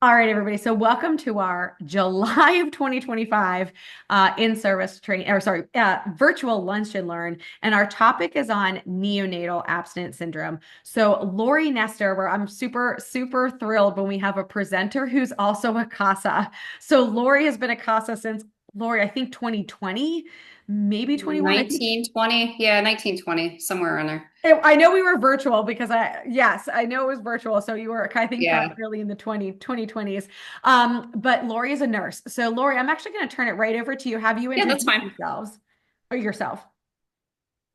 All right, everybody. So welcome to our July of 2025 in-service training, or sorry, virtual lunch and learn. And our topic is on neonatal abstinence syndrome. So Lori Nestor, where I'm super, super thrilled when we have a presenter who's also a CASA. So Lori has been a CASA since, Lori, I think 2020, maybe 21. I think 1920. Yeah, 1920, somewhere in there. I know we were virtual because yes, I know it was virtual. So you were, I think, Yeah. probably early in the 2020s. But Lori is a nurse. So Lori, I'm actually going to turn it right over to you. Have you Yeah, that's introduce fine. yourselves or yourself?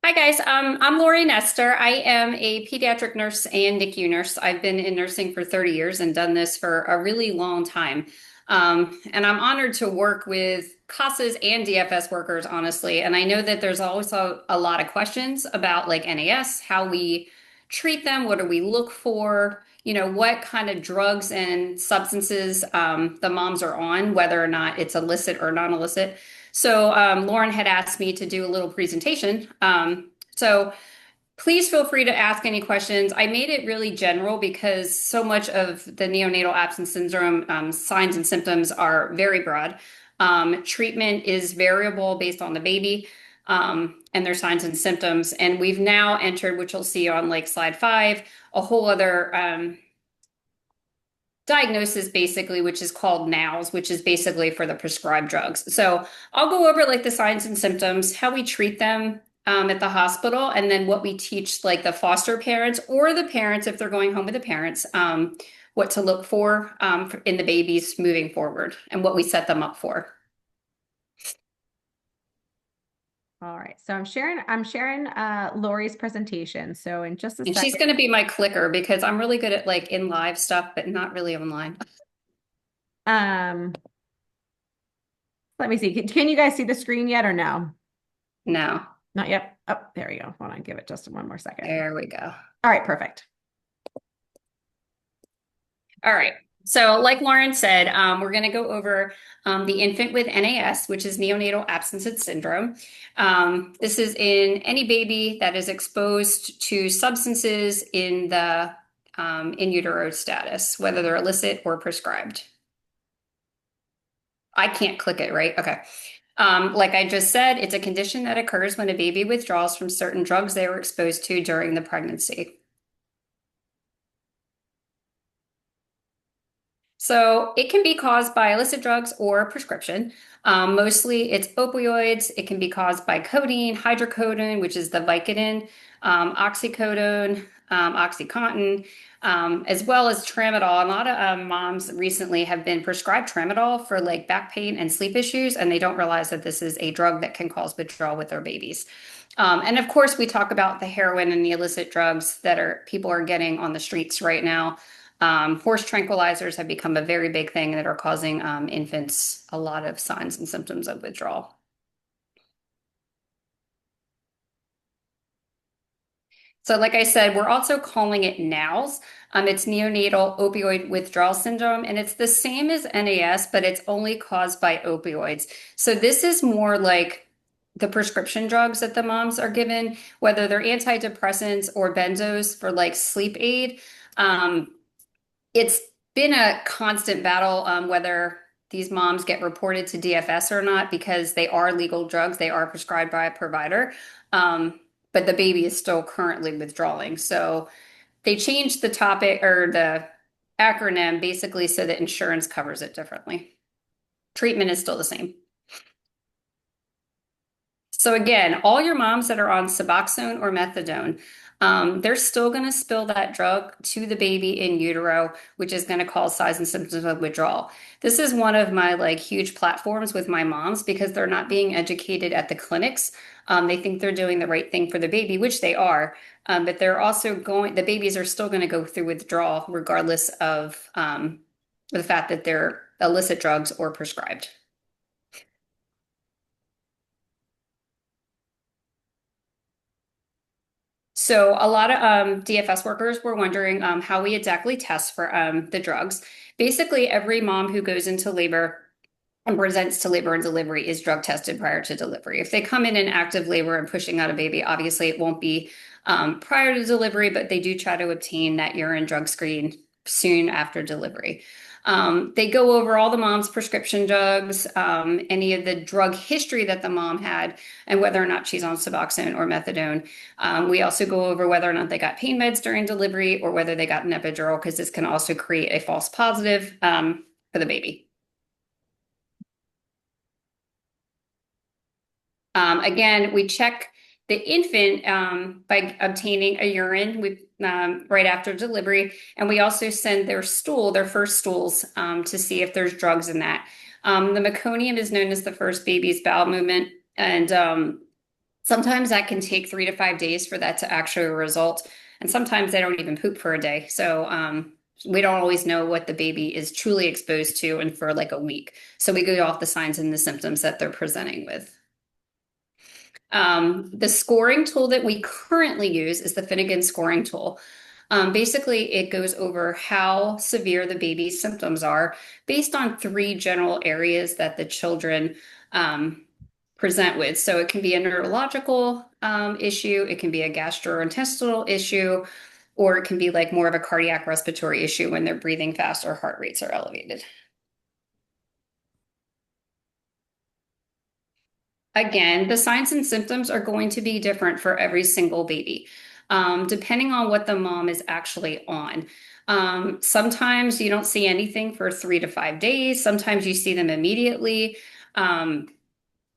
Hi guys, I'm Lori Nestor. I am a pediatric nurse and NICU nurse. I've been in nursing for 30 years and done this for a really long time. And I'm honored to work with CASAs and DFS workers, honestly. And I know that there's also a lot of questions about like NAS, how we treat them, what do we look for, what kind of drugs and substances the moms are on, whether or not it's illicit or non-illicit. So Lauren had asked me to do a little presentation. So please feel free to ask any questions. I made it really general because so much of the neonatal abstinence syndrome signs and symptoms are very broad. Treatment is variable based on the baby and their signs and symptoms. And we've now entered, which you'll see on like slide 5, a whole other diagnosis basically, which is called NOWS, which is basically for the prescribed drugs. So I'll go over like the signs and symptoms, how we treat them at the hospital, and then what we teach like the foster parents or the parents if they're going home with the parents, what to look for in the babies moving forward and what we set them up for. All right. So I'm sharing Lori's presentation. So in just a And she's second, going to be my clicker because I'm really good at like in live stuff, but not really online. um, let me see. Can you guys see the screen yet or no? No, Not yet. Oh, there we go. Hold on. Give it just one more second. there we go. All right. Perfect. All right. So, like Lauren said, we're going to go over the infant with NAS, which is neonatal abstinence syndrome. This is in any baby that is exposed to substances in the in utero status, whether they're illicit or prescribed. I can't click it, right? Okay. Like I just said, it's a condition that occurs when a baby withdraws from certain drugs they were exposed to during the pregnancy. So it can be caused by illicit drugs or prescription. Mostly it's opioids. It can be caused by codeine, hydrocodone, which is the Vicodin, oxycodone, OxyContin, as well as tramadol. A lot of moms recently have been prescribed tramadol for like back pain and sleep issues, and they don't realize that this is a drug that can cause withdrawal with their babies. And of course, we talk about the heroin and the illicit drugs that people are getting on the streets right now. Horse tranquilizers have become a very big thing that are causing infants a lot of signs and symptoms of withdrawal. So, like I said, we're also calling it NOWS. It's neonatal opioid withdrawal syndrome, and it's the same as NAS, but it's only caused by opioids. So, this is more like the prescription drugs that the moms are given, whether they're antidepressants or benzos for like sleep aid. It's been a constant battle whether these moms get reported to DFS or not because they are legal drugs. They are prescribed by a provider, but the baby is still currently withdrawing. So they changed the topic or the acronym basically so that insurance covers it differently. Treatment is still the same. So again, all your moms that are on Suboxone or methadone, they're still going to spill that drug to the baby in utero, which is going to cause signs and symptoms of withdrawal. This is one of my like huge platforms with my moms because they're not being educated at the clinics. They think they're doing the right thing for the baby, which they are, but they're also the babies are still going to go through withdrawal regardless of the fact that they're illicit drugs or prescribed. So a lot of DFS workers were wondering how we exactly test for the drugs. Basically, every mom who goes into labor and presents to labor and delivery is drug tested prior to delivery. If they come in active labor and pushing out a baby, obviously it won't be prior to delivery, but they do try to obtain that urine drug screen soon after delivery. They go over all the mom's prescription drugs, any of the drug history that the mom had, and whether or not she's on Suboxone or methadone. We also go over whether or not they got pain meds during delivery or whether they got an epidural, because this can also create a false positive for the baby. Again, we check the infant by obtaining a urine right after delivery, and we also send their stool, their first stools, to see if there's drugs in that. The meconium is known as the first baby's bowel movement, and sometimes that can take 3 to 5 days for that to actually result, and sometimes they don't even poop for a day. So we don't always know what the baby is truly exposed to, and for like a week. So we go off the signs and the symptoms that they're presenting with. The scoring tool that we currently use is the Finnegan scoring tool. Basically, it goes over how severe the baby's symptoms are based on 3 general areas that the children present with. So it can be a neurological issue, it can be a gastrointestinal issue, or it can be like more of a cardiac respiratory issue when they're breathing fast or heart rates are elevated. Again, the signs and symptoms are going to be different for every single baby, depending on what the mom is actually on. Sometimes you don't see anything for 3 to 5 days. Sometimes you see them immediately. And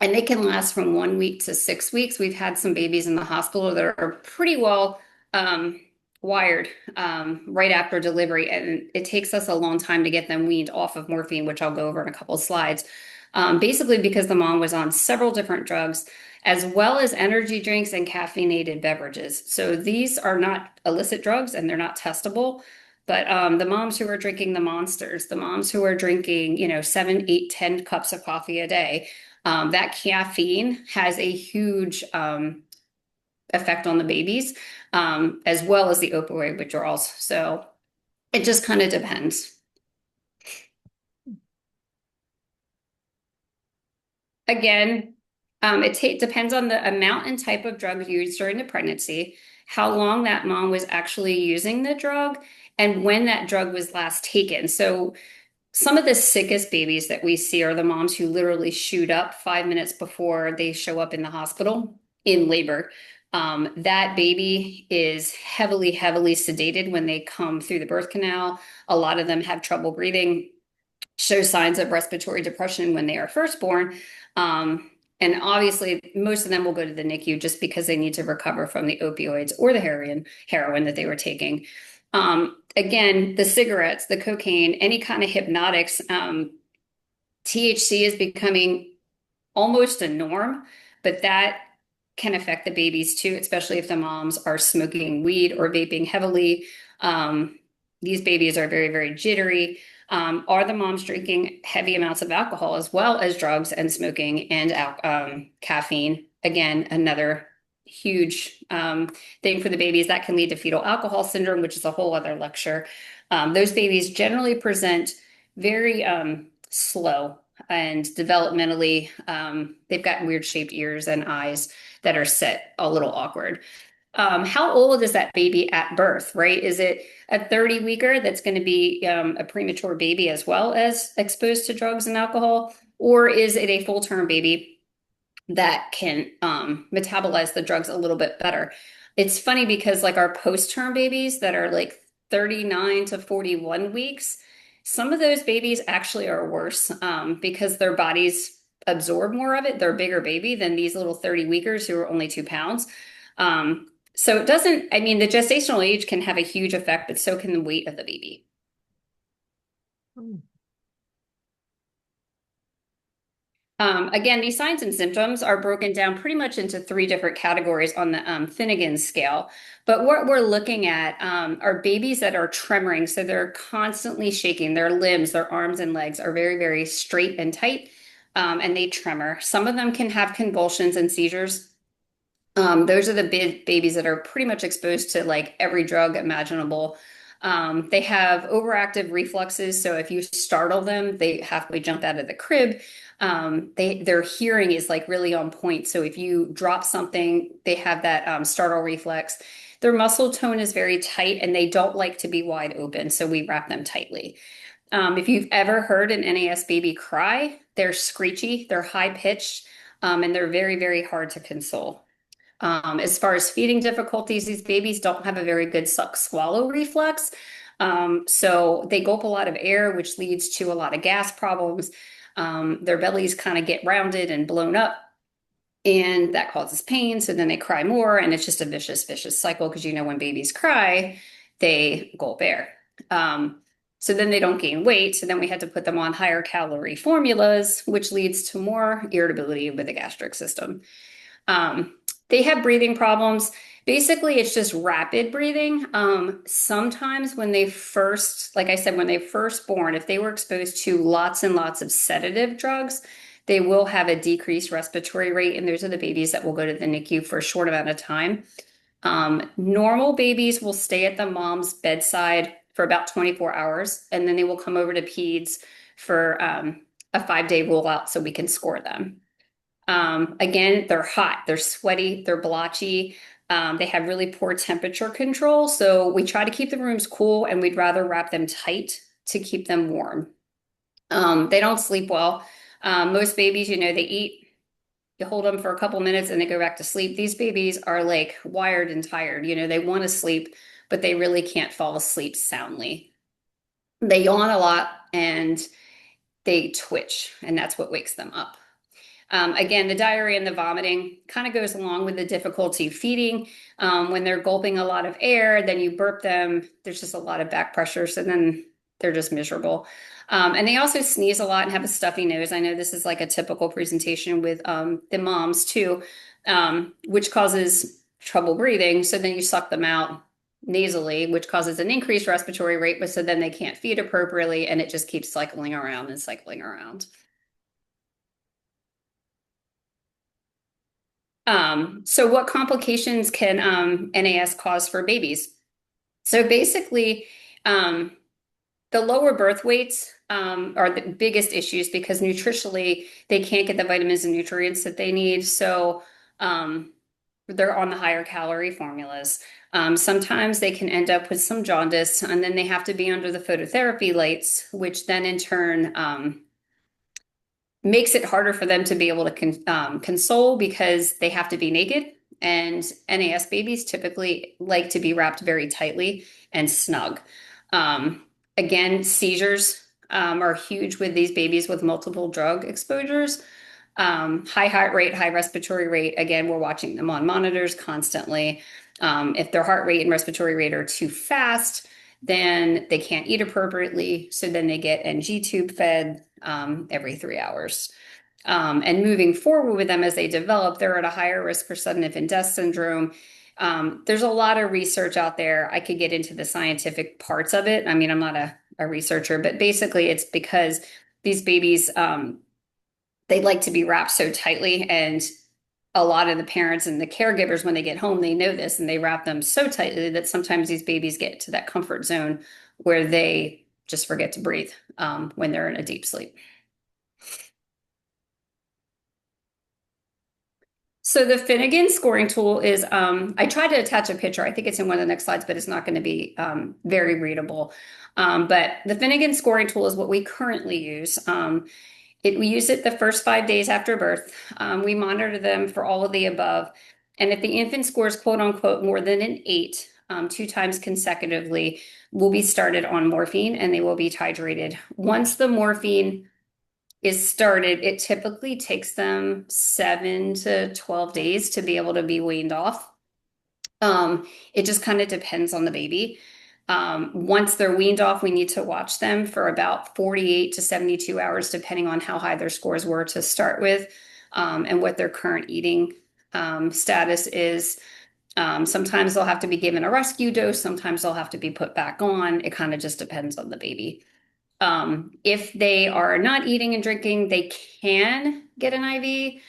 they can last from 1 week to 6 weeks. We've had some babies in the hospital that are pretty well wired right after delivery, and it takes us a long time to get them weaned off of morphine, which I'll go over in a couple of slides. Basically because the mom was on several different drugs, as well as energy drinks and caffeinated beverages. So these are not illicit drugs and they're not testable. But the moms who are drinking the monsters, the moms who are drinking, 7, 8, 10 cups of coffee a day, that caffeine has a huge effect on the babies, as well as the opioid withdrawals. So it just kind of depends. Again, it depends on the amount and type of drug used during the pregnancy, how long that mom was actually using the drug, and when that drug was last taken. So some of the sickest babies that we see are the moms who literally shoot up 5 minutes before they show up in the hospital in labor. That baby is heavily, heavily sedated when they come through the birth canal. A lot of them have trouble breathing, show signs of respiratory depression when they are first born. And obviously, most of them will go to the NICU just because they need to recover from the opioids or the heroin that they were taking. Again, the cigarettes, the cocaine, any kind of hypnotics, THC is becoming almost a norm, but that can affect the babies too, especially if the moms are smoking weed or vaping heavily. These babies are very, very jittery. Are the moms drinking heavy amounts of alcohol as well as drugs and smoking and caffeine? Again, another huge thing for the babies that can lead to fetal alcohol syndrome, which is a whole other lecture. Those babies generally present very slow and developmentally, they've got weird shaped ears and eyes that are set a little awkward. How old is that baby at birth, right? Is it a 30-weeker that's going to be a premature baby as well as exposed to drugs and alcohol? Or is it a full-term baby that can metabolize the drugs a little bit better? It's funny because like our post-term babies that are like 39 to 41 weeks, some of those babies actually are worse because their bodies absorb more of it. They're a bigger baby than these little 30-weekers who are only 2 pounds. So it doesn't, I mean, the gestational age can have a huge effect, but so can the weight of the baby. Again, these signs and symptoms are broken down pretty much into 3 different categories on the Finnegan scale. But what we're looking at are babies that are tremoring. So they're constantly shaking. Their limbs, their arms and legs are very, very straight and tight, and they tremor. Some of them can have convulsions and seizures. Those are the babies that are pretty much exposed to like every drug imaginable. They have overactive reflexes, so if you startle them, they halfway jump out of the crib. Their hearing is like really on point, so if you drop something, they have that startle reflex. their muscle tone is very tight and they don't like to be wide open, so we wrap them tightly. If you've ever heard an NAS baby cry, they're screechy, they're high pitched, and they're very, very hard to console. As far as feeding difficulties, these babies don't have a very good suck swallow reflex. So they gulp a lot of air, which leads to a lot of gas problems. Their bellies kind of get rounded and blown up, and that causes pain. So then they cry more, and it's just a vicious, vicious cycle because when babies cry, they gulp air. So then they don't gain weight. So then we had to put them on higher calorie formulas, which leads to more irritability with the gastric system. They have breathing problems. Basically, it's just rapid breathing. Sometimes when they first, like I said, when they first born, if they were exposed to lots and lots of sedative drugs, they will have a decreased respiratory rate, and those are the babies that will go to the NICU for a short amount of time. Normal babies will stay at the mom's bedside for about 24 hours, and then they will come over to peds for a 5-day rollout so we can score them. Again, they're hot, they're sweaty, they're blotchy. They have really poor temperature control. So we try to keep the rooms cool, and we'd rather wrap them tight to keep them warm. They don't sleep well. Most babies, they eat, you hold them for a couple minutes and they go back to sleep. These babies are like wired and tired. They want to sleep, but they really can't fall asleep soundly. They yawn a lot and they twitch, and that's what wakes them up. Again, the diarrhea and the vomiting kind of goes along with the difficulty feeding. When they're gulping a lot of air, then you burp them. There's just a lot of back pressure, so then they're just miserable. And they also sneeze a lot and have a stuffy nose. I know this is like a typical presentation with the moms too, which causes trouble breathing. So then you suck them out nasally, which causes an increased respiratory rate, but so then they can't feed appropriately, and it just keeps cycling around and cycling around. So what complications can NAS cause for babies? So basically, the lower birth weights are the biggest issues because nutritionally they can't get the vitamins and nutrients that they need. So they're on the higher calorie formulas. Sometimes they can end up with some jaundice, and then they have to be under the phototherapy lights, which then in turn makes it harder for them to be able to console because they have to be naked. And NAS babies typically like to be wrapped very tightly and snug. Again, seizures are huge with these babies with multiple drug exposures. High heart rate, high respiratory rate. Again, we're watching them on monitors constantly. If their heart rate and respiratory rate are too fast, then they can't eat appropriately. So then they get NG tube fed every 3 hours. And moving forward with them as they develop, they're at a higher risk for sudden infant death syndrome. There's a lot of research out there. I could get into the scientific parts of it. I mean, I'm not a researcher, but basically it's because these babies, they like to be wrapped so tightly, and a lot of the parents and the caregivers, when they get home, they know this and they wrap them so tightly that sometimes these babies get to that comfort zone where they just forget to breathe when they're in a deep sleep. So the Finnegan scoring tool is, I tried to attach a picture. I think it's in one of the next slides, but it's not going to be very readable. But the Finnegan scoring tool is what we currently use. We use it the first 5 days after birth. We monitor them for all of the above. And if the infant scores quote unquote more than an 8 2 times consecutively, will be started on morphine, and they will be titrated. Once the morphine is started, it typically takes them 7 to 12 days to be able to be weaned off. It just kind of depends on the baby. Once they're weaned off, we need to watch them for about 48 to 72 hours, depending on how high their scores were to start with, and what their current eating status is. Sometimes they'll have to be given a rescue dose. Sometimes they'll have to be put back on. It kind of just depends on the baby. If they are not eating and drinking, they can get an IV.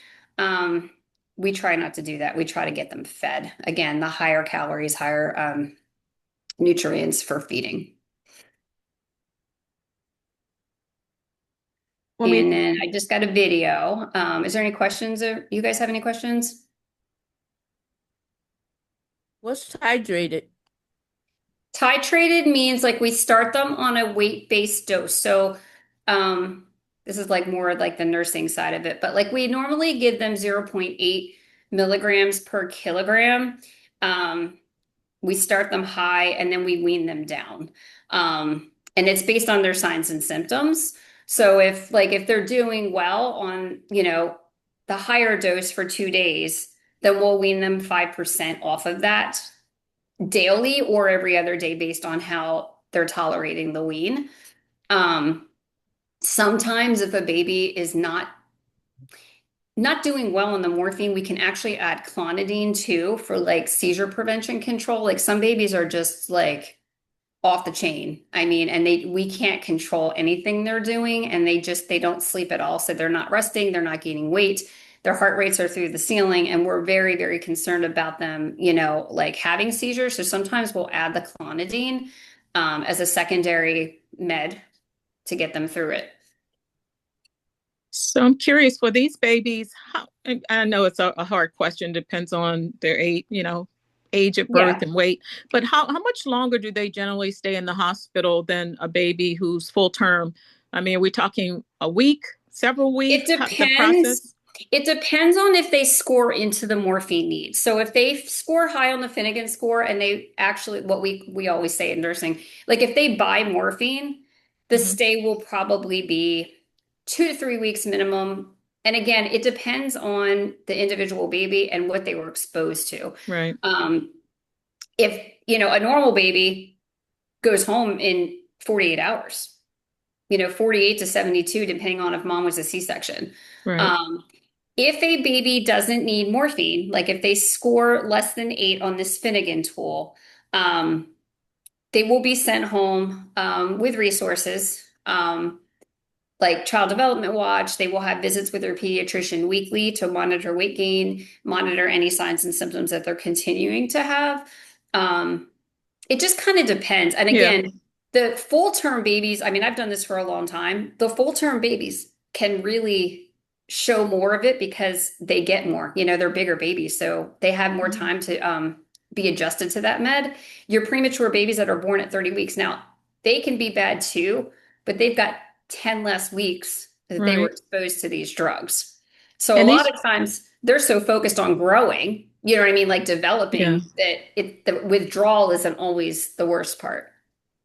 We try not to do that. We try to get them fed. Again, the higher calories, higher nutrients for feeding. And then I just got a video. Is there any questions? You guys have any questions? What's hydrated? Titrated means like we start them on a weight-based dose. So, um, this is like more like the nursing side of it, but like we normally give them 0.8 milligrams per kilogram. Um, we start them high and then we wean them down. And it's based on their signs and symptoms. So if they're doing well on, the higher dose for 2 days, then we'll wean them 5% off of that daily or every other day based on how they're tolerating the wean. Um, Sometimes if a baby is not doing well on the morphine, we can actually add clonidine too for like seizure prevention control. Like some babies are just like off the chain. I mean, and we can't control anything they're doing and they don't sleep at all. So they're not resting, they're not gaining weight. Their heart rates are through the ceiling and we're very, very concerned about them, like having seizures. So sometimes we'll add the clonidine as a secondary med to get them through it. So I'm curious for these babies, how, and I know it's a hard question, depends on their age, age at birth Yeah. and weight, but how much longer do they generally stay in the hospital than a baby who's full term? I mean, are we talking a week, several It weeks, the depends. process? It depends on if they score into the morphine needs. So if they score high on the Finnegan score and they actually what we always say in nursing, like if they buy morphine, the Hmm. stay will probably be 2 to 3 weeks minimum. And again, it depends on the individual baby and what they were exposed to. Right, Um, if a normal baby goes home in 48 hours, 48 to 72, depending on if mom was a C-section. right. Um, if a baby doesn't need morphine, like if they score less than 8 on this Finnegan tool, um, they will be sent home with resources like Child Development Watch. They will have visits with their pediatrician weekly to monitor weight gain, monitor any signs and symptoms that they're continuing to have. Um, it just kind of depends. And Yeah. again, the full term babies, I mean, I've done this for a long time. The full term babies can really show more of it because they get more, they're bigger babies. So they have more Mhm. time to be adjusted to that med. Your premature babies that are born at 30 weeks now, they can be bad too, but they've got 10 less weeks that they were Right. exposed to these drugs. So a And lot these, of times they're so focused on growing, you know what I mean, like yeah. developing that the withdrawal isn't always the worst part.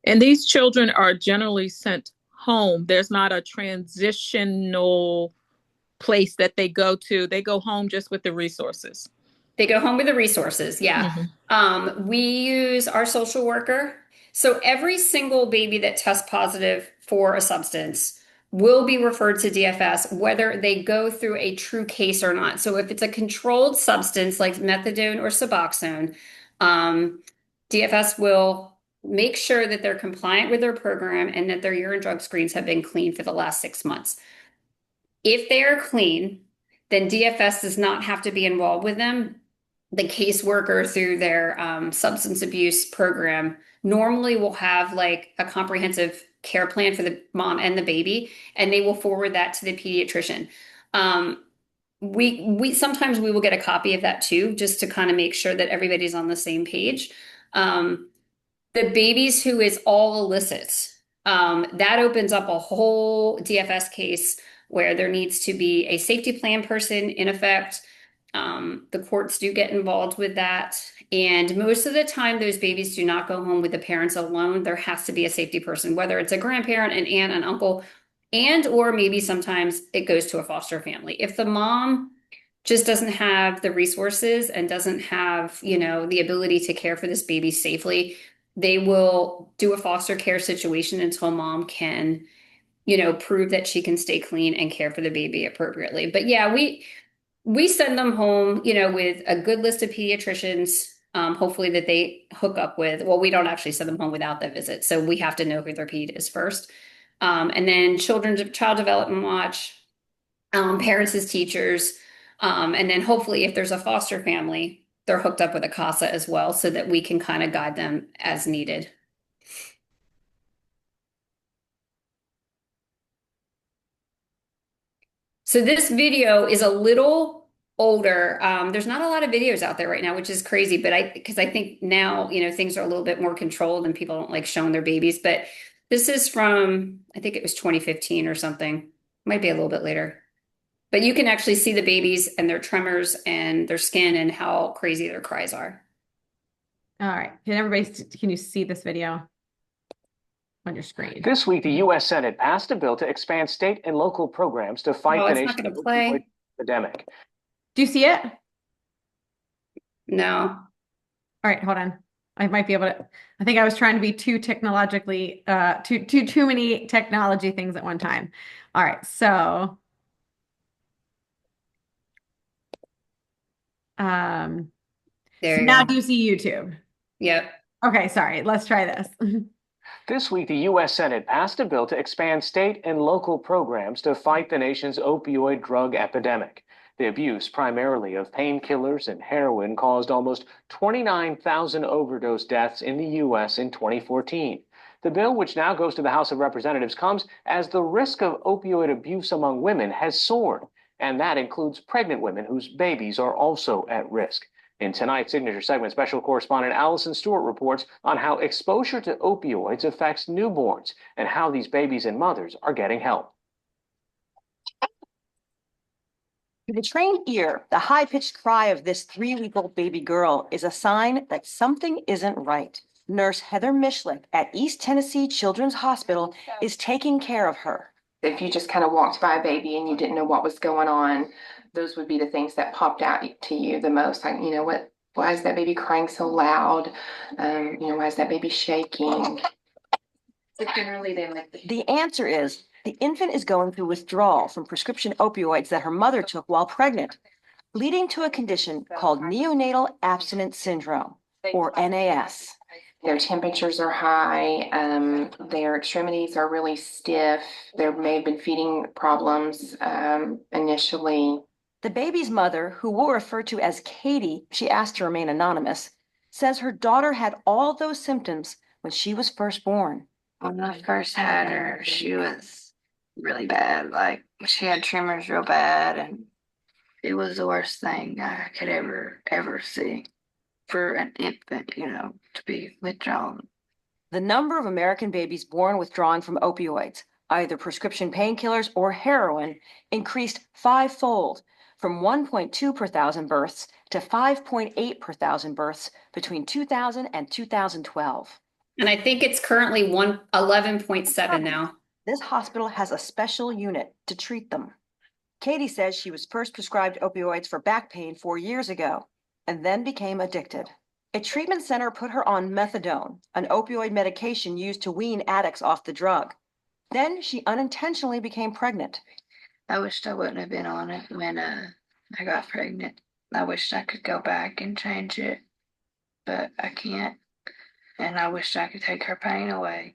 And these children are generally sent home. There's not a transitional place that they go to. They go home just with the resources. They go home with the resources. Yeah. Hmm. We use our social worker. So every single baby that tests positive for a substance will be referred to DFS, whether they go through a true case or not. So if it's a controlled substance like methadone or Suboxone, um, DFS will make sure that they're compliant with their program and that their urine drug screens have been clean for the last 6 months. If they are clean, then DFS does not have to be involved with them. The caseworker through their substance abuse program normally will have like a comprehensive care plan for the mom and the baby, and they will forward that to the pediatrician. Um, we sometimes we will get a copy of that too, just to kind of make sure that everybody's on the same page. Um, the babies who is all illicit, that opens up a whole DFS case where there needs to be a safety plan person in effect. The courts do get involved with that. And most of the time, those babies do not go home with the parents alone. There has to be a safety person, whether it's a grandparent, an aunt, an uncle, and or maybe sometimes it goes to a foster family. If the mom just doesn't have the resources and doesn't have, the ability to care for this baby safely, they will do a foster care situation until mom can, prove that she can stay clean and care for the baby appropriately. But yeah, we send them home, with a good list of pediatricians, hopefully that they hook up with. Well, we don't actually send them home without that visit, so we have to know who their ped is first. And then child development watch, parents as teachers, and then hopefully if there's a foster family, they're hooked up with a CASA as well, so that we can kind of guide them as needed. So this video is a little older, there's not a lot of videos out there right now, which is crazy. But because I think now, things are a little bit more controlled and people don't like showing their babies. But this is from, I think it was 2015 or something. Might be a little bit later. But you can actually see the babies and their tremors and their skin and how crazy their cries are. All right. Can you see this video on your screen? This week, the U.S. Senate passed a bill to expand state and local programs to fight Oh, the it's not nation's going to play. opioid epidemic. Do you see it? No. All right, hold on. I might be able to. I think I was trying to be too technologically, too many technology things at one time. All right, so There so you now go. do you see YouTube? Yep. Okay, sorry. Let's try this. This week, the U.S. Senate passed a bill to expand state and local programs to fight the nation's opioid drug epidemic. The abuse, primarily of painkillers and heroin, caused almost 29,000 overdose deaths in the U.S. in 2014. The bill, which now goes to the House of Representatives, comes as the risk of opioid abuse among women has soared, and that includes pregnant women whose babies are also at risk. In tonight's Signature segment, special correspondent Allison Stewart reports on how exposure to opioids affects newborns and how these babies and mothers are getting help. To the trained ear, the high-pitched cry of this 3-week-old baby girl is a sign that something isn't right. Nurse Heather Mishlik at East Tennessee Children's Hospital is taking care of her. If you just kind of walked by a baby and you didn't know what was going on, those would be the things that popped out to you the most. Like, why is that baby crying so loud? Why is that baby shaking? So generally, they like The answer is the infant is going through withdrawal from prescription opioids that her mother took while pregnant, leading to a condition called Neonatal Abstinence Syndrome, or NAS. Their temperatures are high, their extremities are really stiff. There may have been feeding problems initially. The baby's mother, who we'll refer to as Katie, she asked to remain anonymous, says her daughter had all those symptoms when she was first born. When I first had her, she was really bad. Like, she had tremors real bad, and it was the worst thing I could ever see for an infant, to be withdrawn. The number of American babies born withdrawing from opioids, either prescription painkillers or heroin, increased 5-fold from 1.2 per thousand births to 5.8 per thousand births between 2000 and 2012. And I think it's currently 11.7 now. This hospital has a special unit to treat them. Katie says she was first prescribed opioids for back pain 4 years ago and then became addicted. A treatment center put her on methadone, an opioid medication used to wean addicts off the drug. Then she unintentionally became pregnant. I wished I wouldn't have been on it when I got pregnant. I wished I could go back and change it, but I can't. And I wished I could take her pain away.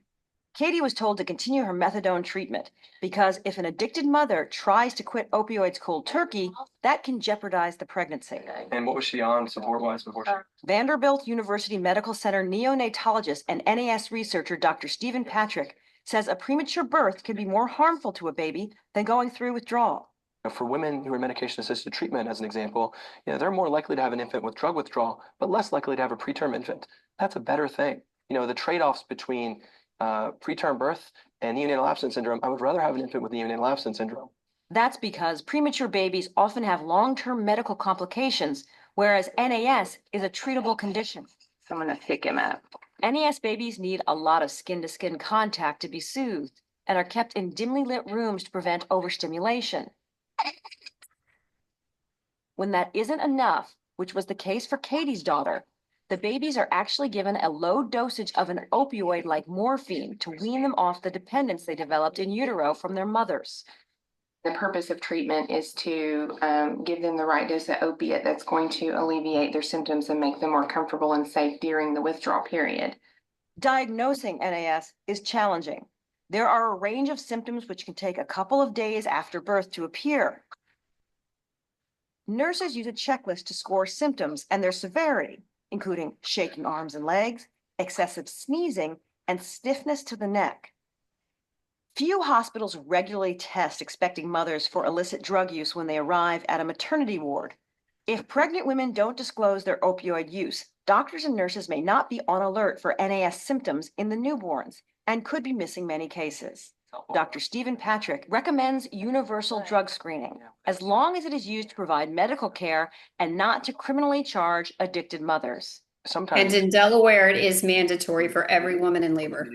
Katie was told to continue her methadone treatment because if an addicted mother tries to quit opioids cold turkey, that can jeopardize the pregnancy. And what was she on support-wise before she? Vanderbilt University Medical Center neonatologist and NAS researcher Dr. Stephen Patrick says a premature birth can be more harmful to a baby than going through withdrawal. For women who are medication-assisted treatment, as an example, they're more likely to have an infant with drug withdrawal, but less likely to have a preterm infant. That's a better thing. The trade-offs between preterm birth and neonatal abstinence syndrome, I would rather have an infant with neonatal abstinence syndrome. That's because premature babies often have long-term medical complications, whereas NAS is a treatable condition. So I'm going to pick him up. NAS babies need a lot of skin-to-skin contact to be soothed and are kept in dimly lit rooms to prevent overstimulation. When that isn't enough, which was the case for Katie's daughter, the babies are actually given a low dosage of an opioid like morphine to wean them off the dependence they developed in utero from their mothers. The purpose of treatment is to give them the right dose of opiate that's going to alleviate their symptoms and make them more comfortable and safe during the withdrawal period. Diagnosing NAS is challenging. There are a range of symptoms which can take a couple of days after birth to appear. Nurses use a checklist to score symptoms and their severity, including shaking arms and legs, excessive sneezing, and stiffness to the neck. Few hospitals regularly test expecting mothers for illicit drug use when they arrive at a maternity ward, If pregnant women don't disclose their opioid use, doctors and nurses may not be on alert for NAS symptoms in the newborns and could be missing many cases. Dr. Stephen Patrick recommends universal drug screening as long as it is used to provide medical care and not to criminally charge addicted mothers. And in Delaware, it is mandatory for every woman in labor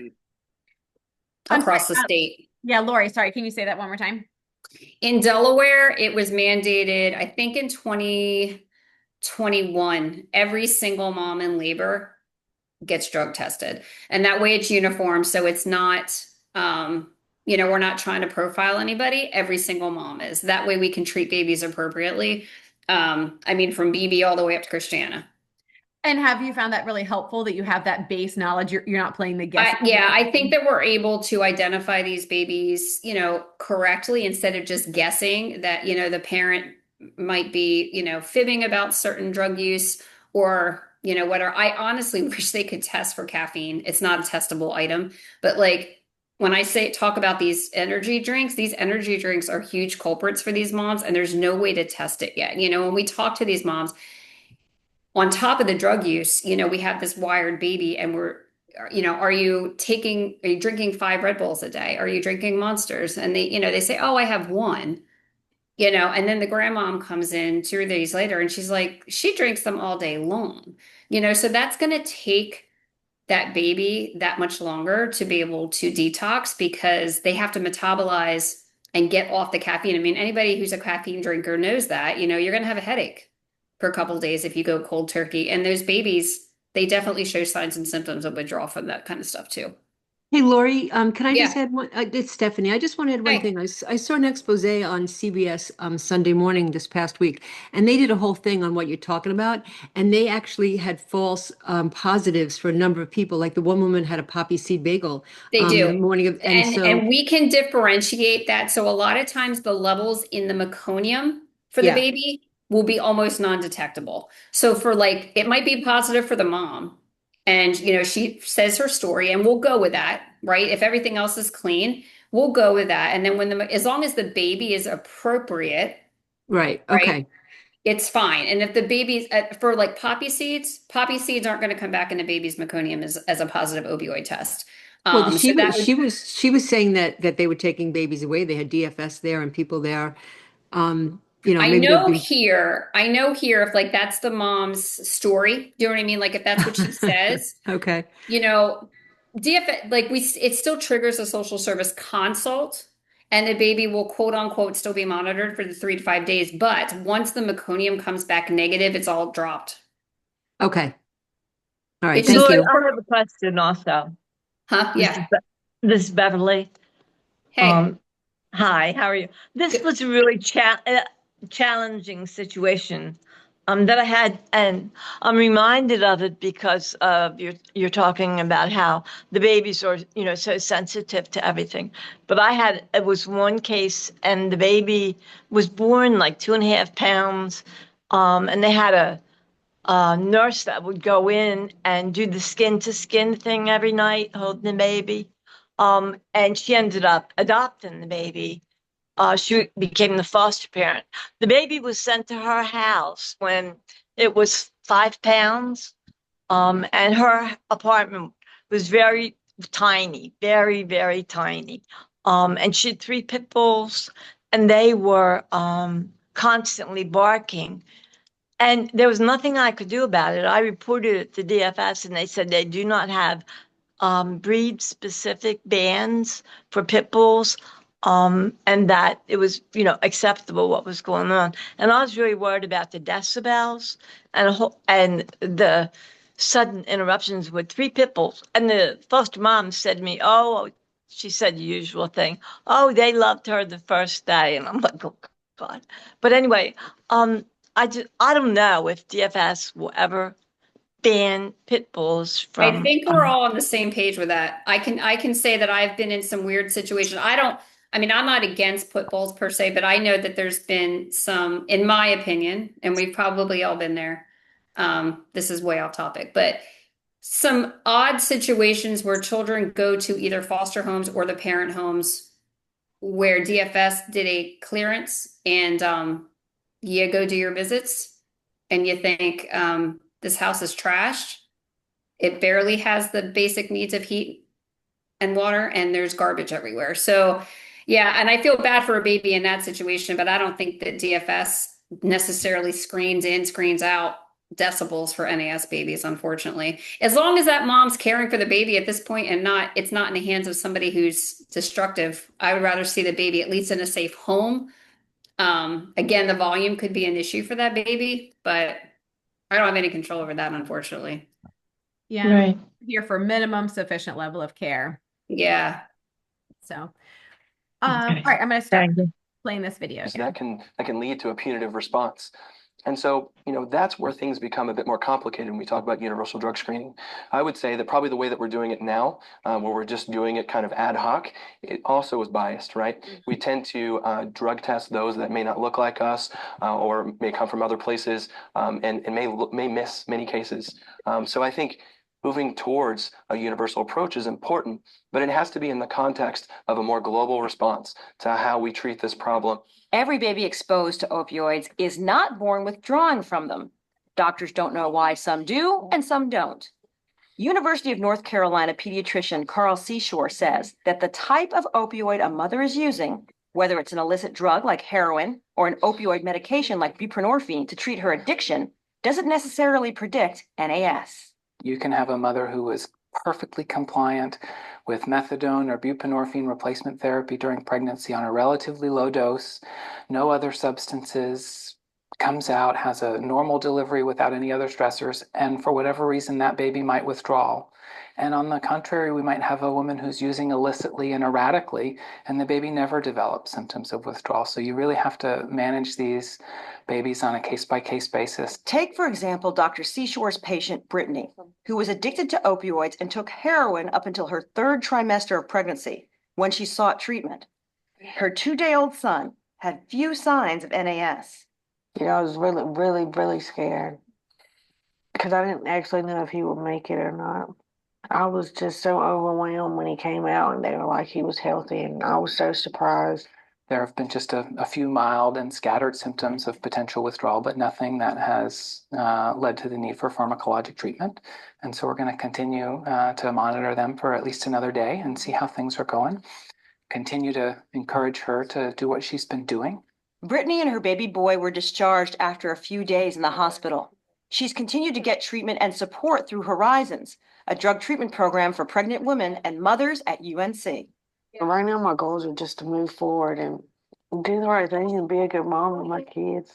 across the state. Yeah, Lori, sorry, can you say that one more time? In Delaware, it was mandated, I think in 2021, every single mom in labor gets drug tested. And that way it's uniform. So it's not, we're not trying to profile anybody. Every single mom is. That way we can treat babies appropriately. From BB all the way up to Christiana. And have you found that really helpful that you have that base knowledge? You're not playing the guess. I think that we're able to identify these babies, correctly instead of just guessing that, the parent might be, fibbing about certain drug use or, whether I honestly wish they could test for caffeine. It's not a testable item, but when I talk about these energy drinks are huge culprits for these moms, and there's no way to test it yet. When we talk to these moms, on top of the drug use, we have this wired baby and are you drinking 5 Red Bulls a day? Are you drinking Monsters? And they say, oh, I have one, and then the grandmom comes in 2 days later and she's like, she drinks them all day long, so that's going to take that baby that much longer to be able to detox because they have to metabolize and get off the caffeine. Anybody who's a caffeine drinker knows that, you're going to have a headache for a couple of days if you go cold turkey. And those babies, they definitely show signs and symptoms of withdrawal from that kind of stuff too. Hey, Lori, can I just add one? It's Stephanie. I just want to add one Hi. thing. I saw an expose on CBS Sunday morning this past week, and they did a whole thing on what you're talking about. And they actually had false positives for a number of people. Like the one woman had a poppy seed bagel. They do. The morning of, and we can differentiate that. So a lot of times the levels in the meconium for the baby will be almost non-detectable. So for it might be positive for the mom. And, she says her story and we'll go with that, right? If everything else is clean, we'll go with that. And then as long as the baby is appropriate. Right. Okay. It's fine. And if the baby's for poppy seeds aren't going to come back in a baby's meconium as a positive opioid test. Well, she was saying that they were taking babies away. They had DFS there and people there. I know here if that's the mom's story, do you know what I mean? If that's what she says, okay. DFS, it still triggers a social service consult and the baby will quote unquote still be monitored for the 3 to 5 days. But once the meconium comes back negative, it's all dropped. Okay. All right. Thank you. I have a question also. Huh? Yeah. This is Beverly. Hey. Hi, how are you? This was a really challenging situation that I had, and I'm reminded of it because you're talking about how the babies are, so sensitive to everything. But it was one case, and the baby was born 2.5 pounds, and they had a nurse that would go in and do the skin to skin thing every night, holding the baby, and she ended up adopting the baby. She became the foster parent. The baby was sent to her house when it was 5 pounds, and her apartment was very tiny, very, very tiny. And she had 3 pit bulls, and they were constantly barking. And there was nothing I could do about it. I reported it to DFS, and they said they do not have breed-specific bans for pit bulls. And that it was, acceptable what was going on. And I was really worried about the decibels and the sudden interruptions with 3 pit bulls. And the foster mom said to me, she said the usual thing. Oh, they loved her the first day. And I'm like, oh, God. But anyway, I don't know if DFS will ever ban pit bulls from. I think we're all on the same page with that. I can say that I've been in some weird situations. I'm not against pit bulls per se, but I know that there's been some, in my opinion, and we've probably all been there. This is way off topic, but some odd situations where children go to either foster homes or the parent homes where DFS did a clearance and you go do your visits and you think, this house is trashed. It barely has the basic needs of heat and water, and there's garbage everywhere. So, yeah, and I feel bad for a baby in that situation, but I don't think that DFS necessarily screens in, screens out decibels for NAS babies, unfortunately. As long as that mom's caring for the baby at this point and it's not in the hands of somebody who's destructive, I would rather see the baby at least in a safe home. Again, the volume could be an issue for that baby, but I don't have any control over that, unfortunately. Yeah. Right. Here for minimum sufficient level of care. Yeah. So, all right, I'm going to start playing this video again. That can lead to a punitive response. And so, that's where things become a bit more complicated when we talk about universal drug screening. I would say that probably the way that we're doing it now, where we're just doing it kind of ad hoc, it also is biased, right? We tend to drug test those that may not look like us or may come from other places and may miss many cases. So I think moving towards a universal approach is important, but it has to be in the context of a more global response to how we treat this problem. Every baby exposed to opioids is not born withdrawing from them. Doctors don't know why some do and some don't. University of North Carolina pediatrician Carl Seashore says that the type of opioid a mother is using, whether it's an illicit drug like heroin or an opioid medication like buprenorphine to treat her addiction, doesn't necessarily predict NAS. You can have a mother who is perfectly compliant with methadone or buprenorphine replacement therapy during pregnancy on a relatively low dose, no other substances, comes out, has a normal delivery without any other stressors, and for whatever reason, that baby might withdraw. And on the contrary, we might have a woman who's using illicitly and erratically, and the baby never develops symptoms of withdrawal. So you really have to manage these babies on a case-by-case basis. Take, for example, Dr. Seashore's patient, Brittany, who was addicted to opioids and took heroin up until her 3rd trimester of pregnancy when she sought treatment. Her 2-day-old son had few signs of NAS. I was really, really, really scared because I didn't actually know if he would make it or not. I was just so overwhelmed when he came out and they were like he was healthy, and I was so surprised. There have been just a few mild and scattered symptoms of potential withdrawal, but nothing that has led to the need for pharmacologic treatment. And so we're going to continue to monitor them for at least another day and see how things are going. Continue to encourage her to do what she's been doing. Brittany and her baby boy were discharged after a few days in the hospital. She's continued to get treatment and support through Horizons, a drug treatment program for pregnant women and mothers at UNC. Right now, my goals are just to move forward and do the right thing and be a good mom with my kids.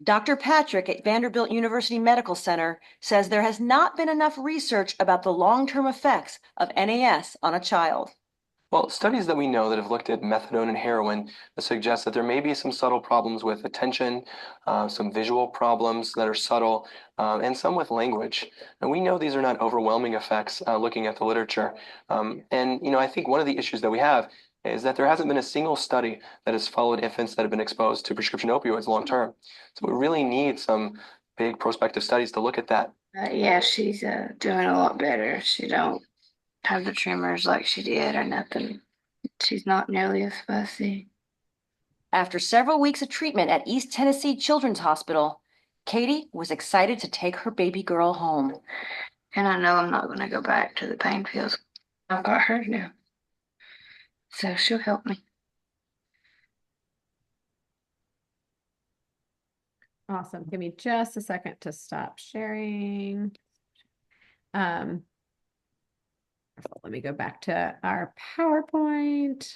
Dr. Patrick at Vanderbilt University Medical Center says there has not been enough research about the long-term effects of NAS on a child. Well, studies that we know that have looked at methadone and heroin suggest that there may be some subtle problems with attention, some visual problems that are subtle, and some with language. And we know these are not overwhelming effects looking at the literature. I think one of the issues that we have is that there hasn't been a single study that has followed infants that have been exposed to prescription opioids long term. So we really need some big prospective studies to look at that. Yeah, she's doing a lot better. She don't have the tremors like she did or nothing. She's not nearly as fussy. After several weeks of treatment at East Tennessee Children's Hospital, Katie was excited to take her baby girl home. And I know I'm not going to go back to the pain pills. I've got her now. So she'll help me. Awesome. Give me just a second to stop sharing. Let me go back to our PowerPoint.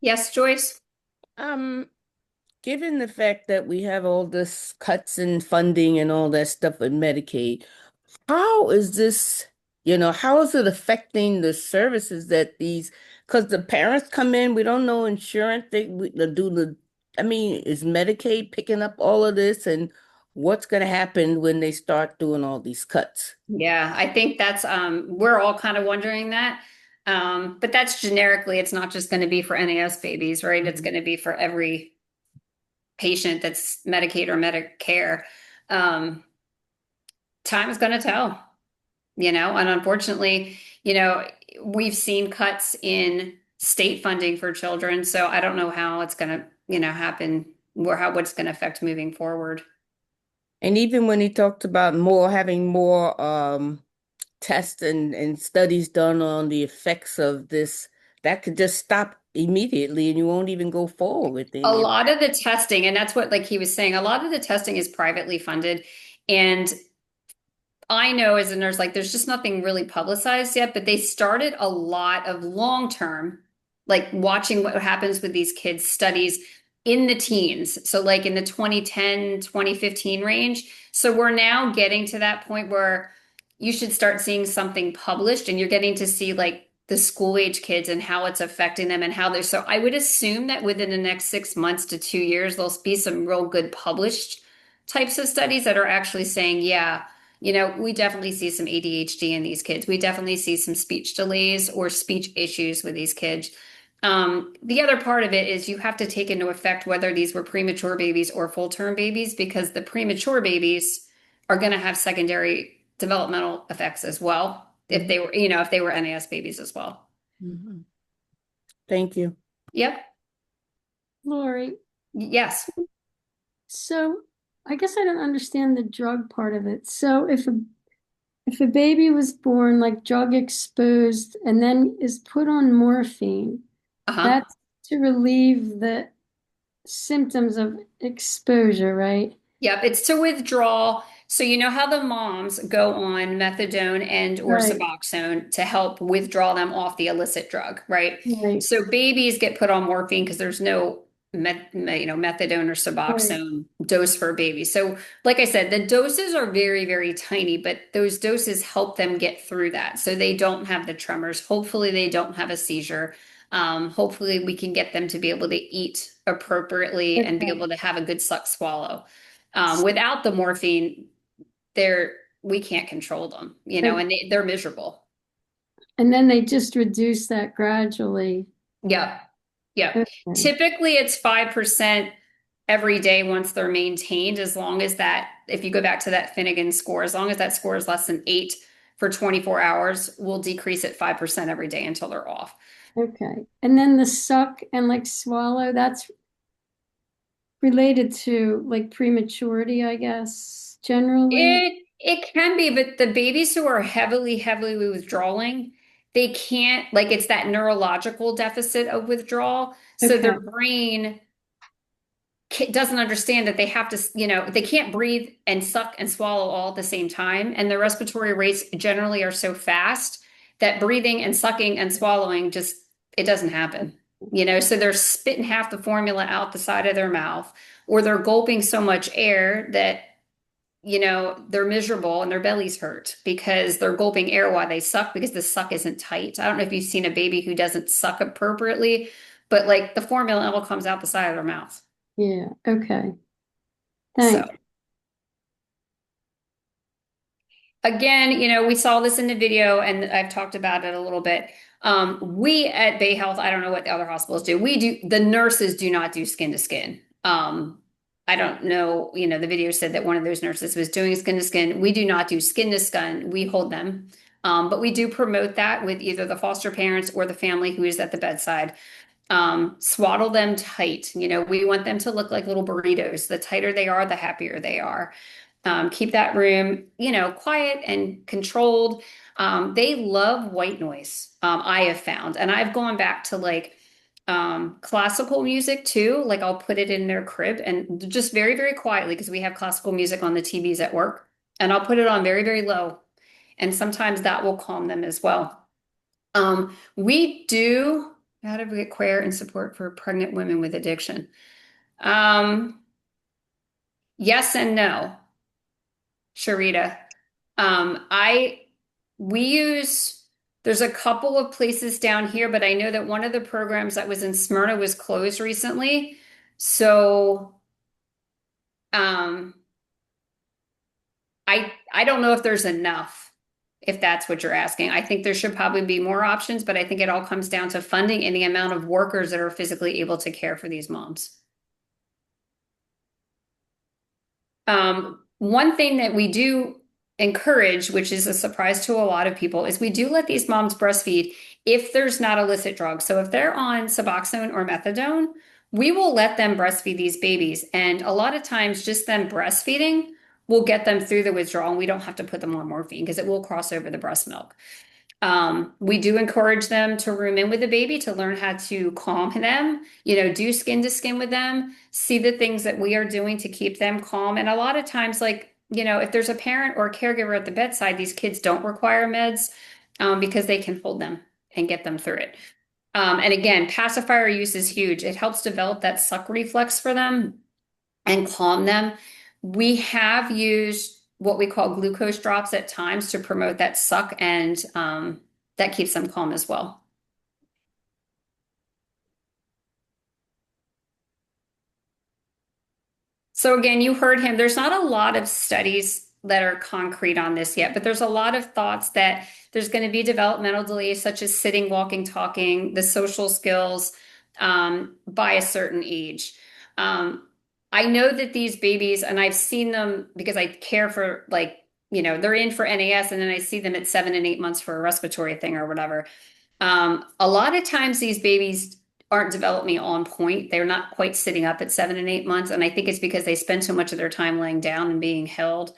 Yes, Joyce. Given the fact that we have all this cuts in funding and all that stuff with Medicaid, how is this, how is it affecting the services that because the parents come in, we don't know insurance, is Medicaid picking up all of this, and what's going to happen when they start doing all these cuts? Yeah, I think that's, we're all kind of wondering that. But that's generically, it's not just going to be for NAS babies, right? It's going to be for every patient that's Medicaid or Medicare. Time is going to tell, and unfortunately, we've seen cuts in state funding for children. So I don't know how it's going to, happen or what's going to affect moving forward. And even when he talked about having more tests and studies done on the effects of this, that could just stop immediately and you won't even go forward with A any of lot of the testing, and that's what like he was saying, a lot of the testing is privately funded. And I know as a nurse, like there's just nothing really publicized yet, but they started a lot of long-term, like watching what happens with these kids studies in the teens. So like in the 2010, 2015 range. So we're now getting to that point where you should start seeing something published and you're getting to see like the school age kids and how it's affecting them and how they're, so I would assume that within the next 6 months to 2 years, there'll be some real good published types of studies that are actually saying, yeah, we definitely see some ADHD in these kids. We definitely see some speech delays or speech issues with these kids. The other part of it is you have to take into effect whether these were premature babies or full-term babies, because the premature babies are going to have secondary developmental effects as well if they were, if they were NAS babies as well. Mm-hmm. Thank you. Yep. Lori. Yes. So I guess I don't understand the drug part of it. So if a baby was born like drug exposed and then is put on morphine, that's to relieve the symptoms of exposure, right? Yep, it's to withdraw. So you know how the moms go on methadone and or Right. Suboxone to help withdraw them off the illicit drug, right? Right. So babies get put on morphine because there's no methadone or Suboxone dose for a baby. So like I said, the doses are very, very tiny, but those doses help them get through that. So they don't have the tremors. Hopefully they don't have a seizure. Hopefully we can get them to be able to eat appropriately and be able to have a good suck swallow. Without the morphine, we can't control them, and they're miserable. And then they just reduce that gradually. Yeah. Yeah. Okay. Typically it's 5% every day once they're maintained, as long as that, if you go back to that Finnegan score, as long as that score is less than 8 for 24 hours, we'll decrease it 5% every day until they're off. Okay. And then the suck and like swallow, that's related to like prematurity, I guess, generally. It can be, but the babies who are heavily withdrawing, they can't, like it's that neurological deficit of withdrawal. So their brain doesn't understand that they have to, they can't breathe and suck and swallow all at the same time. And their respiratory rates generally are so fast that breathing and sucking and swallowing it doesn't happen. So they're spitting half the formula out the side of their mouth, or they're gulping so much air that, they're miserable and their bellies hurt because they're gulping air while they suck because the suck isn't tight. I don't know if you've seen a baby who doesn't suck appropriately, but like the formula all comes out the side of their mouth. Yeah. Okay. Thanks. So, again, we saw this in the video and I've talked about it a little bit. We at Bay Health, I don't know what the other hospitals do. The nurses do not do skin to skin. I don't know, the video said that one of those nurses was doing skin to skin. We do not do skin to skin. We hold them. But we do promote that with either the foster parents or the family who is at the bedside. Swaddle them tight. We want them to look like little burritos. The tighter they are, the happier they are. Keep that room, quiet and controlled. They love white noise, I have found. And I've gone back to like classical music too. Like I'll put it in their crib and just very, very quietly, because we have classical music on the TVs at work, and I'll put it on very, very low. And sometimes that will calm them as well. We do advocate care and support for pregnant women with addiction. Yes and no, Sharita. There's a couple of places down here, but I know that one of the programs that was in Smyrna was closed recently. So, I don't know if there's enough, if that's what you're asking. I think there should probably be more options, but I think it all comes down to funding and the amount of workers that are physically able to care for these moms. One thing that we do encourage, which is a surprise to a lot of people, is we do let these moms breastfeed if there's not illicit drugs. So if they're on Suboxone or methadone, we will let them breastfeed these babies. And a lot of times just them breastfeeding will get them through the withdrawal, and we don't have to put them on morphine because it will cross over the breast milk. We do encourage them to room in with the baby to learn how to calm them, do skin to skin with them, see the things that we are doing to keep them calm. And a lot of times, like, if there's a parent or a caregiver at the bedside, these kids don't require meds because they can hold them and get them through it. And again, pacifier use is huge. It helps develop that suck reflex for them and calm them. We have used what we call glucose drops at times to promote that suck, and that keeps them calm as well. So again, you heard him. There's not a lot of studies that are concrete on this yet, but there's a lot of thoughts that there's going to be developmental delays such as sitting, walking, talking, the social skills by a certain age. I know that these babies, and I've seen them because I care for, like, they're in for NAS, and then I see them at 7 and 8 months for a respiratory thing or whatever. A lot of times these babies aren't developmentally on point. They're not quite sitting up at 7 and 8 months. And I think it's because they spend so much of their time laying down and being held.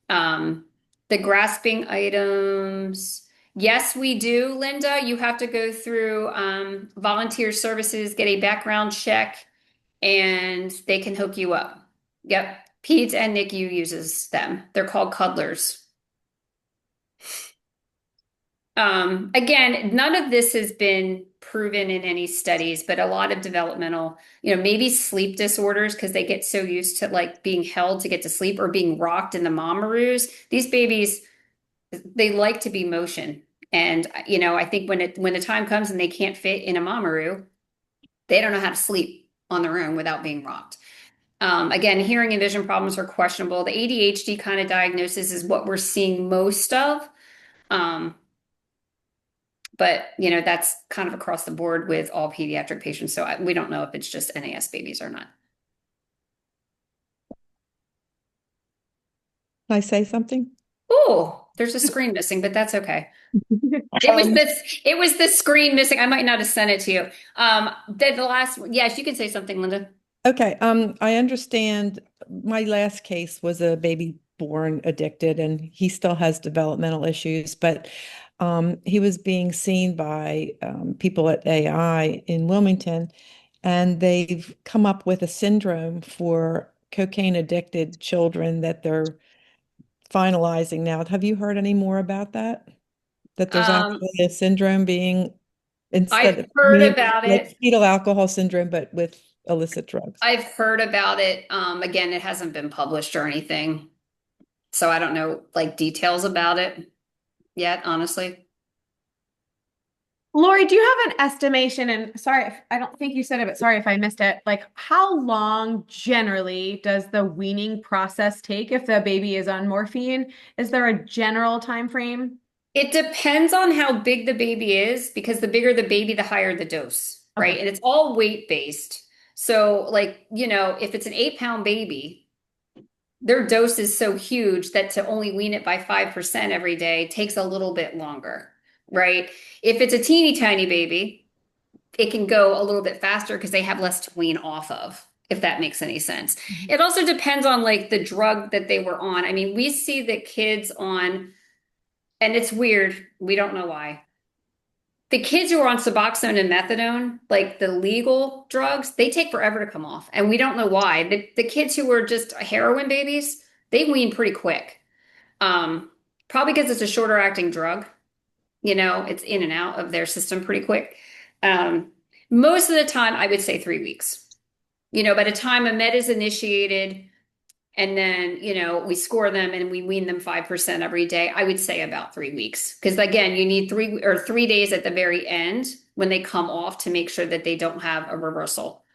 The grasping items. Yes, we do, Linda. You have to go through volunteer services, get a background check, and they can hook you up. Yep. Peds and NICU uses them. They're called cuddlers. Again, none of this has been proven in any studies, but a lot of developmental, maybe sleep disorders because they get so used to like being held to get to sleep or being rocked in the mamaroos. These babies, they like to be motion. And, I think when the time comes and they can't fit in a mamaroo, they don't know how to sleep on their own without being rocked. Again, hearing and vision problems are questionable. The ADHD kind of diagnosis is what we're seeing most of. But, that's kind of across the board with all pediatric patients. So we don't know if it's just NAS babies or not. Can I say something? Oh, there's a screen missing, but that's okay. It was the screen missing. I might not have sent it to you. The last, yes, you can say something, Linda. Okay. I understand my last case was a baby born addicted, and he still has developmental issues, but he was being seen by people at AI in Wilmington, and they've come up with a syndrome for cocaine addicted children that they're finalizing now. Have you heard any more about that? That there's actually a syndrome being I've heard about it. Fetal alcohol syndrome, but with illicit drugs. I've heard about it. Again, it hasn't been published or anything, so I don't know like details about it yet, honestly. Lori, do you have an estimation? And sorry, I don't think you said it, but sorry if I missed it. Like, how long generally does the weaning process take if the baby is on morphine? Is there a general time frame? It depends on how big the baby is, because the bigger the baby, the higher the dose, right? Okay. And it's all weight based. So, like, if it's an 8-pound baby, their dose is so huge that to only wean it by 5% every day takes a little bit longer, right? If it's a teeny tiny baby, it can go a little bit faster because they have less to wean off of, if that makes any sense. Mm-hmm. It also depends on like the drug that they were on. I mean, we see that kids on, and it's weird, we don't know why. The kids who are on Suboxone and methadone, like the legal drugs, they take forever to come off. And we don't know why. The kids who were just heroin babies, they wean pretty quick. Probably because it's a shorter acting drug. It's in and out of their system pretty quick. Most of the time, I would say 3 weeks. By the time a med is initiated, and then, we score them and we wean them 5% every day, I would say about 3 weeks. Because again, you need 3 days at the very end when they come off to make sure that they don't have a reversal.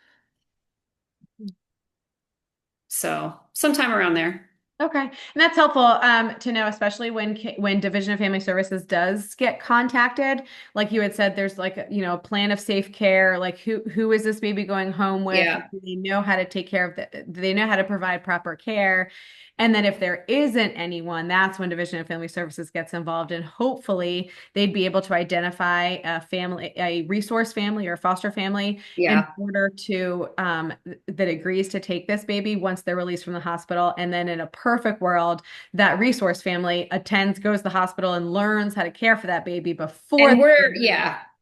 So sometime around there. Okay. And that's helpful to know, especially when Division of Family Services does get contacted. Like you had said, there's like, a plan of safe care, like who is this baby going home with? Yeah. Do they know how to take care of do they know how to provide proper care? And then if there isn't anyone, that's when Division of Family Services gets involved. And hopefully they'd be able to identify a resource family or foster family in order to, that agrees to take this baby once they're released from the hospital. And then in a perfect world, that resource family goes to the hospital and learns how to care for that baby before. And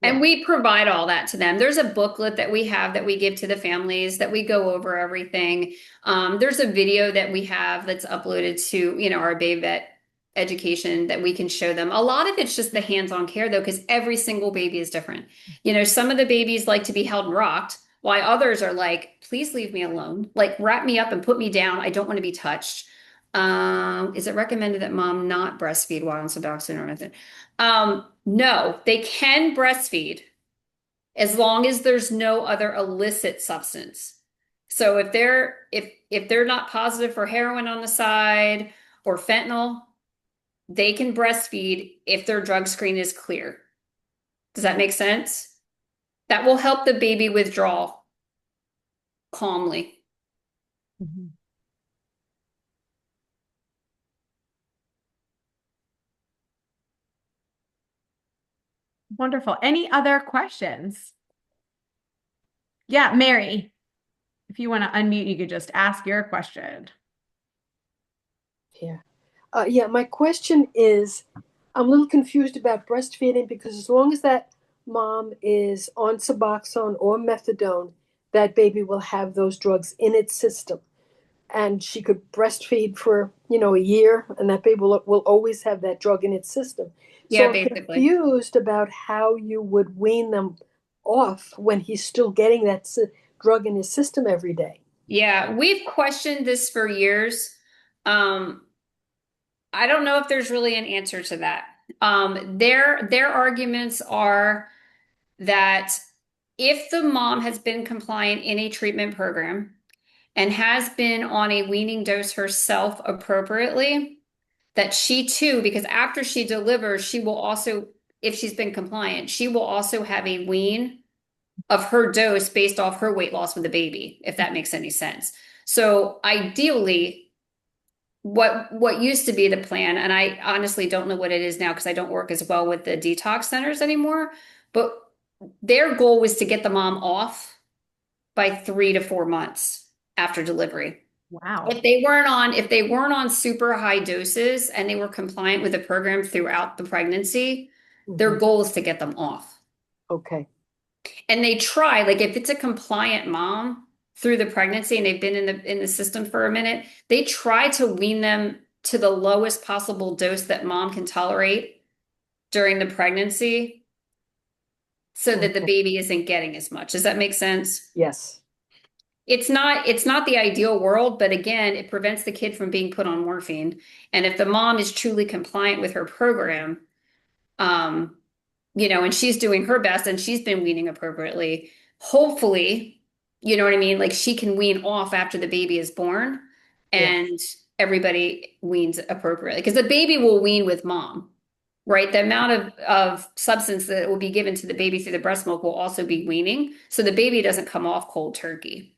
and we provide all that to them. There's a booklet that we have that we give to the families that we go over everything. There's a video that we have that's uploaded to, our Baby Vet education that we can show them. A lot of it's just the hands-on care though, because every single baby is different. Some of the babies like to be held and rocked, while others are like, please leave me alone. Like wrap me up and put me down. I don't want to be touched. Is it recommended that mom not breastfeed while on Suboxone or anything? No, they can breastfeed as long as there's no other illicit substance. So if they're not positive for heroin on the side or fentanyl, they can breastfeed if their drug screen is clear. Does that make sense? That will help the baby withdraw calmly. Mm-hmm. Wonderful. Any other questions? Yeah, Mary, if you want to unmute, you could just ask your question. Yeah, my question is, I'm a little confused about breastfeeding because as long as that mom is on Suboxone or Methadone, that baby will have those drugs in its system. And she could breastfeed for, a year, and that baby will always have that drug in its system. Yeah, so I'm confused about how you would wean them off when he's still getting that drug in his system every day. Yeah, we've questioned this for years. I don't know if there's really an answer to that. Their arguments are that if the mom has been compliant in a treatment program and has been on a weaning dose herself appropriately, that she too, because after she delivers, she will also, if she's been compliant, she will also have a wean of her dose based off her weight loss with the baby, if that makes any sense. So ideally, what used to be the plan, and I honestly don't know what it is now because I don't work as well with the detox centers anymore, but their goal was to get the mom off by 3 to 4 months after delivery. Wow. If they weren't on super high doses and they were compliant with the program throughout the pregnancy, their goal is to get them off. Okay. And they try, like if it's a compliant mom through the pregnancy and they've been in the system for a minute, they try to wean them to the lowest possible dose that mom can tolerate during the pregnancy so that the baby isn't getting as much. Does that make sense? Yes. It's not the ideal world, but again, it prevents the kid from being put on morphine. And if the mom is truly compliant with her program, and she's doing her best and she's been weaning appropriately, hopefully, you know what I mean? Like she can wean off after the baby is born and everybody weans appropriately because the baby will wean with mom, right? The amount of substance that will be given to the baby through the breast milk will also be weaning. So the baby doesn't come off cold turkey.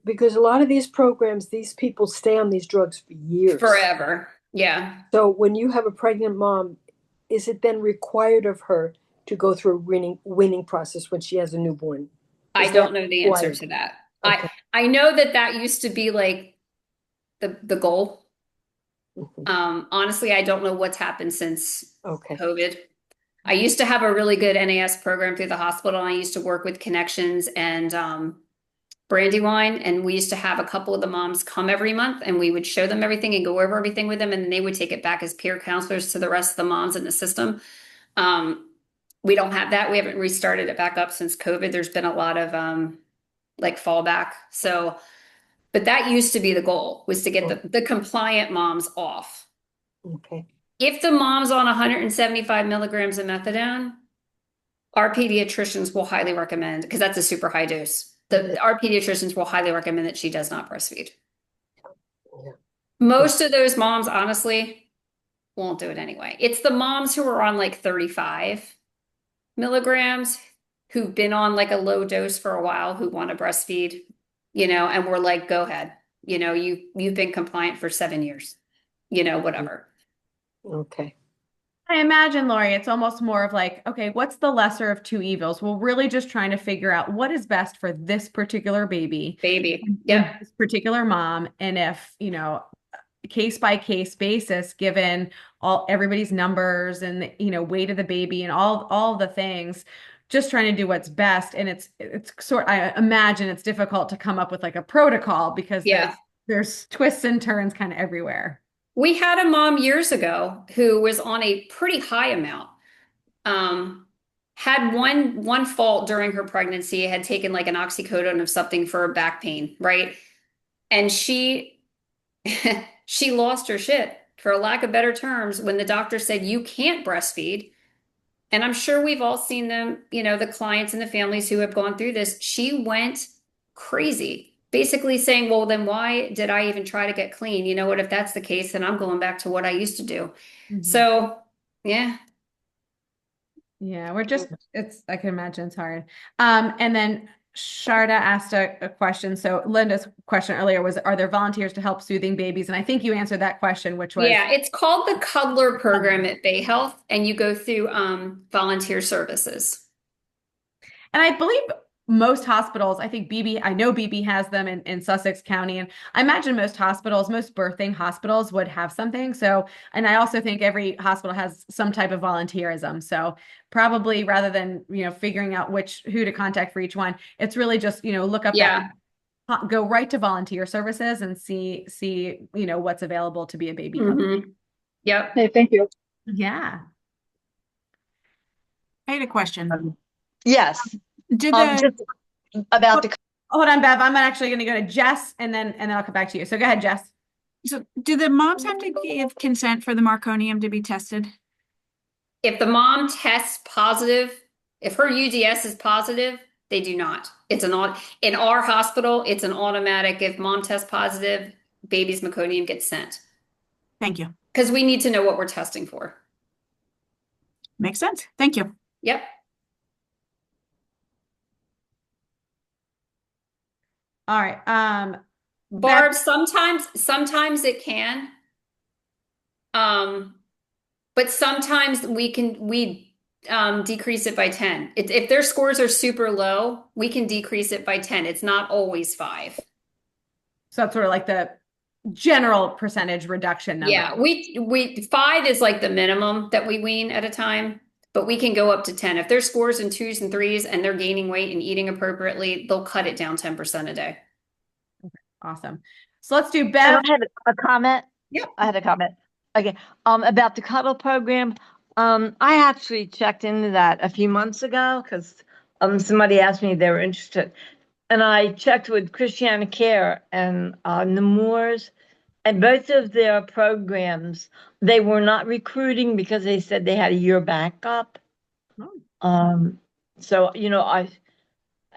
Because a lot of these programs, these people stay on these drugs for years. Forever. Yeah. So when you have a pregnant mom, is it then required of her to go through a weaning process when she has a newborn? I don't know the answer to that. Okay. I know that used to be like the goal. Honestly, I don't know what's happened since COVID. I used to have a really good NAS program through the hospital. I used to work with Connections and Brandywine, and we used to have a couple of the moms come every month and we would show them everything and go over everything with them, and then they would take it back as peer counselors to the rest of the moms in the system. We don't have that. We haven't restarted it back up since COVID. There's been a lot of fallback. So, but that used to be the goal, was to get the compliant moms off. Okay. If the mom's on 175 milligrams of methadone, our pediatricians will highly recommend, because that's a super high dose. Our pediatricians will highly recommend that she does not breastfeed. Yeah. Most of those moms, honestly, won't do it anyway. It's the moms who are on 35 milligrams who've been on a low dose for a while who want to breastfeed, and we're like, go ahead. You've been compliant for 7 years, whatever. Okay. I imagine, Lori, it's almost more of okay, what's the lesser of two evils? We're really just trying to figure out what is best for this particular baby. Yeah. This particular mom. And if, case by case basis, given everybody's numbers and the, weight of the baby and all the things, just trying to do what's best. And it's I imagine it's difficult to come up with like a protocol because there's twists and turns kind of everywhere. We had a mom years ago who was on a pretty high amount. Had one fault during her pregnancy, had taken like an oxycodone of something for her back pain, right? And she she lost her shit, for lack of better terms, when the doctor said you can't breastfeed. And I'm sure we've all seen them, the clients and the families who have gone through this. She went crazy, basically saying, well, then why did I even try to get clean? You know what, if that's the case, then I'm going back to what I used to do. So, yeah. Yeah, I can imagine it's hard. And then Sharda asked a question. So Linda's question earlier was, are there volunteers to help soothing babies? And I think you answered that question, which was... Yeah, it's called the Cuddler Program at Bay Health, and you go through volunteer services. And I believe most hospitals, I know BB has them in Sussex County, and I imagine most birthing hospitals would have something. So, and I also think every hospital has some type of volunteerism. So probably rather than, figuring out who to contact for each one, it's really just, look up that, go right to volunteer services and see, what's available to be a baby. Yep. Hey, thank you. Yeah. I had a question. Yes. Did just about the... Hold on, Bev. I'm actually going to go to Jess and then I'll come back to you. So go ahead, Jess. So do the moms have to give consent for the meconium to be tested? If the mom tests positive, if her UDS is positive, they do not. In our hospital, it's an automatic. If mom tests positive, baby's meconium gets sent. Thank you. Because we need to know what we're testing for. Makes sense. Thank you. Yep. All right. Barb, sometimes it can. But sometimes we decrease it by 10. If their scores are super low, we can decrease it by 10. It's not always 5. So that's sort of like the general percentage reduction number. Yeah, we 5 is like the minimum that we wean at a time, but we can go up to 10. If their scores in 2s and 3s and they're gaining weight and eating appropriately, they'll cut it down 10% a day. Okay, awesome. So let's do Bev. I had a comment. Yeah, I had a comment. Okay. About the cuddle program. I actually checked into that a few months ago because somebody asked me if they were interested. And I checked with Christiana Care and Nemours, and both of their programs, they were not recruiting because they said they had a year backup. So,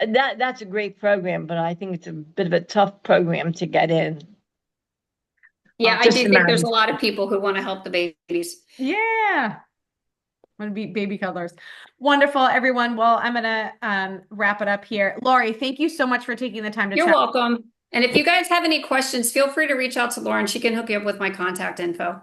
that's a great program, but I think it's a bit of a tough program to get in. Yeah, I do think there's a lot of people who want to help the babies. Yeah. Want to be baby cuddlers. Wonderful, everyone. Well, I'm going to wrap it up here. Lori, thank you so much for taking the time to You're chat. welcome. And if you guys have any questions, feel free to reach out to Lauren. She can hook you up with my contact info.